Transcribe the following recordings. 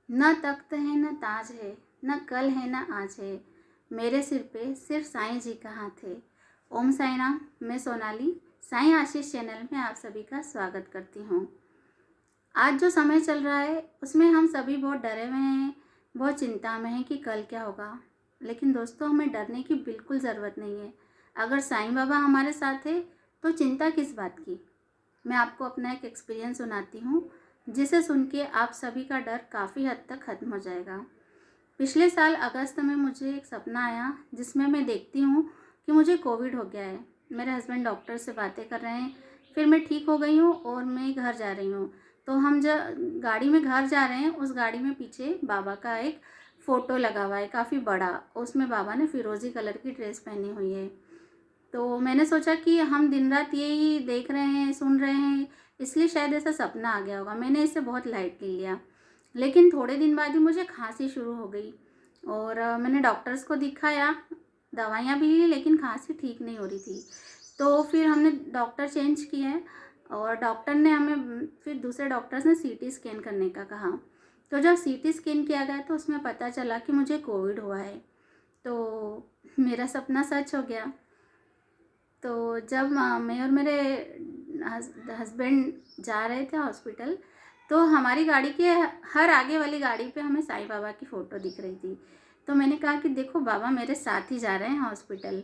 न तख्त है न ताज है, न कल है न आज है, मेरे सिर पे सिर्फ साईं जी का हाथ है। ओम साई राम। मैं सोनाली साईं आशीष चैनल में आप सभी का स्वागत करती हूँ। आज जो समय चल रहा है उसमें हम सभी बहुत डरे हुए हैं, बहुत चिंता में हैं कि कल क्या होगा। लेकिन दोस्तों, हमें डरने की बिल्कुल ज़रूरत नहीं है। अगर साईं बाबा हमारे साथ है तो चिंता किस बात की। मैं आपको अपना एक एक्सपीरियंस सुनाती हूँ, जिसे सुन के आप सभी का डर काफ़ी हद तक ख़त्म हो जाएगा। पिछले साल अगस्त में मुझे एक सपना आया जिसमें मैं देखती हूँ कि मुझे कोविड हो गया है। मेरे हस्बैंड डॉक्टर से बातें कर रहे हैं, फिर मैं ठीक हो गई हूँ और मैं घर जा रही हूँ। तो हम जब गाड़ी में घर जा रहे हैं, उस गाड़ी में पीछे बाबा का एक फ़ोटो लगा हुआ है, काफ़ी बड़ा। उसमें बाबा ने फ़िरोज़ी कलर की ड्रेस पहनी हुई है। तो मैंने सोचा कि हम दिन रात यही देख रहे हैं, सुन रहे हैं, इसलिए शायद ऐसा सपना आ गया होगा। मैंने इसे बहुत लाइटली लिया। लेकिन थोड़े दिन बाद ही मुझे खांसी शुरू हो गई और मैंने डॉक्टर्स को दिखाया, दवाइयाँ भी ली, लेकिन खांसी ठीक नहीं हो रही थी। तो फिर हमने डॉक्टर चेंज किए और डॉक्टर ने हमें फिर दूसरे डॉक्टर्स ने सीटी स्कैन करने का कहा। तो जब सीटी स्कैन किया गया तो उसमें पता चला कि मुझे कोविड हुआ है। तो मेरा सपना सच हो गया। तो जब मैं और मेरे हस्बैंड जा रहे थे हॉस्पिटल, तो हमारी गाड़ी के हर आगे वाली गाड़ी पे हमें साईं बाबा की फ़ोटो दिख रही थी। तो मैंने कहा कि देखो, बाबा मेरे साथ ही जा रहे हैं हॉस्पिटल।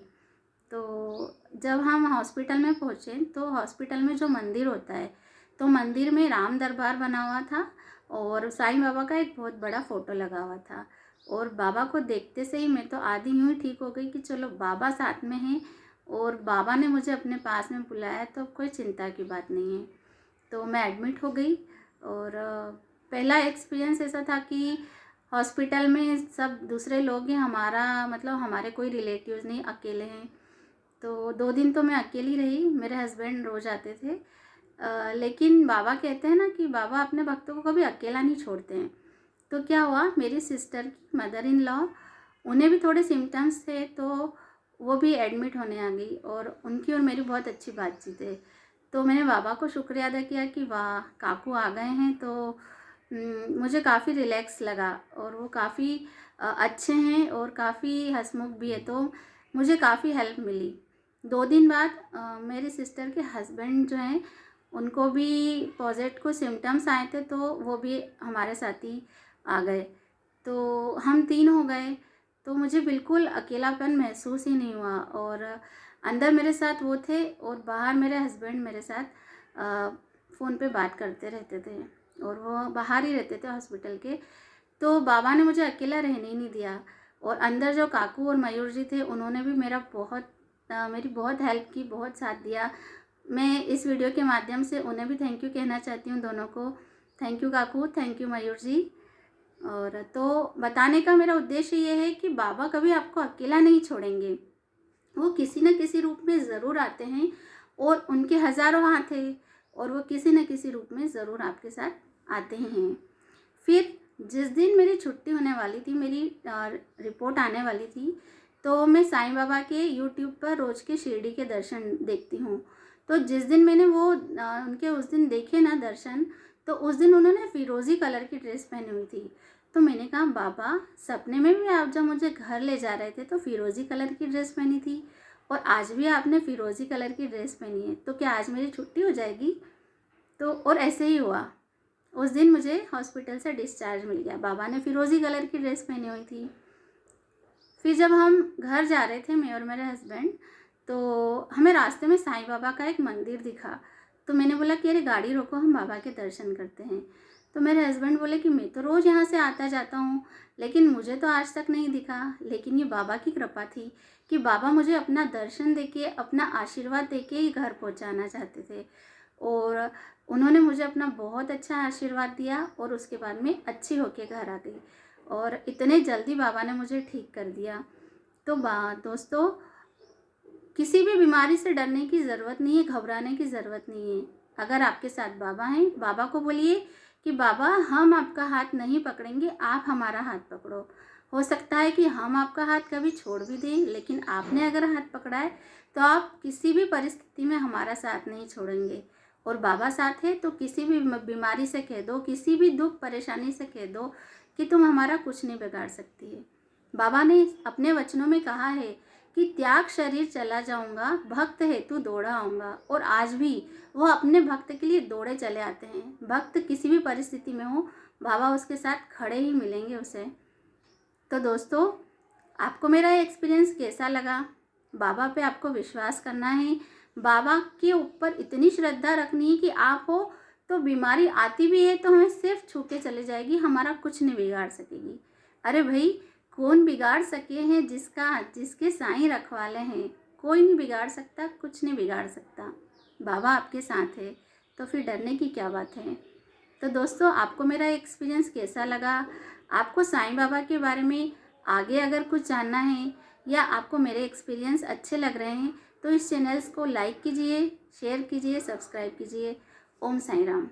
तो जब हम हॉस्पिटल में पहुँचे तो हॉस्पिटल में जो मंदिर होता है, तो मंदिर में राम दरबार बना हुआ था और साईं बाबा का एक बहुत बड़ा फ़ोटो लगा हुआ था। और बाबा को देखते से ही मैं तो आधी यूँ ही ठीक हो गई कि चलो बाबा साथ में हैं और बाबा ने मुझे अपने पास में बुलाया, तो कोई चिंता की बात नहीं है। तो मैं एडमिट हो गई और पहला एक्सपीरियंस ऐसा था कि हॉस्पिटल में सब दूसरे लोग हैं, हमारा मतलब हमारे कोई रिलेटिव्स नहीं, अकेले हैं। तो 2 दिन तो मैं अकेली रही, मेरे हस्बैंड रोज़ आते थे। लेकिन बाबा कहते हैं ना कि बाबा अपने भक्तों को कभी अकेला नहीं छोड़ते हैं। तो क्या हुआ, मेरी सिस्टर की मदर इन लॉ, उन्हें भी थोड़े सिम्टम्स थे, तो वो भी एडमिट होने आ गई और उनकी और मेरी बहुत अच्छी बातचीत है। तो मैंने बाबा को शुक्रिया अदा किया कि वाह, काकू आ गए हैं। तो मुझे काफ़ी रिलैक्स लगा और वो काफ़ी अच्छे हैं और काफ़ी हंसमुख भी है, तो मुझे काफ़ी हेल्प मिली। 2 दिन बाद मेरी सिस्टर के हस्बैंड जो हैं, उनको भी पॉजिटिव कुछ सिम्टम्स आए थे, तो वो भी हमारे साथ ही आ गए। तो हम 3 हो गए। तो मुझे बिल्कुल अकेलापन महसूस ही नहीं हुआ और अंदर मेरे साथ वो थे और बाहर मेरे हस्बैंड मेरे साथ फ़ोन पे बात करते रहते थे और वो बाहर ही रहते थे हॉस्पिटल के। तो बाबा ने मुझे अकेला रहने ही नहीं दिया और अंदर जो काकू और मयूर जी थे, उन्होंने भी मेरी बहुत हेल्प की, बहुत साथ दिया। मैं इस वीडियो के माध्यम से उन्हें भी थैंक यू कहना चाहती हूँ, दोनों को। थैंक यू काकू, थैंक यू मयूर जी। और तो बताने का मेरा उद्देश्य ये है कि बाबा कभी आपको अकेला नहीं छोड़ेंगे। वो किसी न किसी रूप में ज़रूर आते हैं और उनके हज़ारों हाथ हैं और वो किसी न किसी रूप में ज़रूर आपके साथ आते ही हैं। फिर जिस दिन मेरी छुट्टी होने वाली थी, मेरी रिपोर्ट आने वाली थी, तो मैं साईं बाबा के यूट्यूब पर रोज़ के शिरडी के दर्शन देखती हूँ। तो जिस दिन मैंने वो उनके उस दिन देखे ना दर्शन, तो उस दिन उन्होंने फ़िरोज़ी कलर की ड्रेस पहनी हुई थी। तो मैंने कहा, बाबा सपने में भी आप जब मुझे घर ले जा रहे थे तो फ़िरोज़ी कलर की ड्रेस पहनी थी और आज भी आपने फ़िरोज़ी कलर की ड्रेस पहनी है, तो क्या आज मेरी छुट्टी हो जाएगी? तो और ऐसे ही हुआ। उस दिन मुझे हॉस्पिटल से डिस्चार्ज मिल गया। बाबा ने फ़िरोज़ी कलर की ड्रेस पहनी हुई थी। फिर जब हम घर जा रहे थे, मैं और मेरे हस्बैंड, तो हमें रास्ते में साईं बाबा का एक मंदिर दिखा। तो मैंने बोला कि अरे गाड़ी रोको, हम बाबा के दर्शन करते हैं। तो मेरे हस्बैंड बोले कि मैं तो रोज़ यहाँ से आता जाता हूँ, लेकिन मुझे तो आज तक नहीं दिखा। लेकिन ये बाबा की कृपा थी कि बाबा मुझे अपना दर्शन देके, अपना आशीर्वाद देके ही घर पहुँचाना चाहते थे और उन्होंने मुझे अपना बहुत अच्छा आशीर्वाद दिया और उसके बाद में अच्छी होके घर आ गई और इतने जल्दी बाबा ने मुझे ठीक कर दिया। तो दोस्तों, किसी भी बीमारी से डरने की ज़रूरत नहीं है, घबराने की ज़रूरत नहीं है। अगर आपके साथ बाबा हैं, बाबा को बोलिए कि बाबा, हम आपका हाथ नहीं पकड़ेंगे, आप हमारा हाथ पकड़ो। हो सकता है कि हम आपका हाथ कभी छोड़ भी दें, लेकिन आपने अगर हाथ पकड़ा है तो आप किसी भी परिस्थिति में हमारा साथ नहीं छोड़ेंगे और बाबा साथ है तो किसी भी बीमारी से कह दो, किसी भी दुख परेशानी से कह दो कि तुम हमारा कुछ नहीं बिगाड़ सकती है। बाबा ने अपने वचनों में कहा है कि त्याग शरीर चला जाऊंगा, भक्त हेतु दौड़ा आऊँगा। और आज भी वो अपने भक्त के लिए दौड़े चले आते हैं। भक्त किसी भी परिस्थिति में हो, बाबा उसके साथ खड़े ही मिलेंगे उसे। तो दोस्तों, आपको मेरा एक्सपीरियंस कैसा लगा? बाबा पे आपको विश्वास करना है, बाबा के ऊपर इतनी श्रद्धा रखनी है कि आप हो तो बीमारी आती भी है तो हमें सिर्फ छू के चले जाएगी, हमारा कुछ नहीं बिगाड़ सकेगी। अरे भाई, कौन बिगाड़ सके हैं जिसके साईं रखवाले हैं? कोई नहीं बिगाड़ सकता, कुछ नहीं बिगाड़ सकता। बाबा आपके साथ है तो फिर डरने की क्या बात है। तो दोस्तों, आपको मेरा एक्सपीरियंस कैसा लगा? आपको साईं बाबा के बारे में आगे अगर कुछ जानना है या आपको मेरे एक्सपीरियंस अच्छे लग रहे हैं तो इस चैनल्स को लाइक कीजिए, शेयर कीजिए, सब्सक्राइब कीजिए। ओम साईं राम।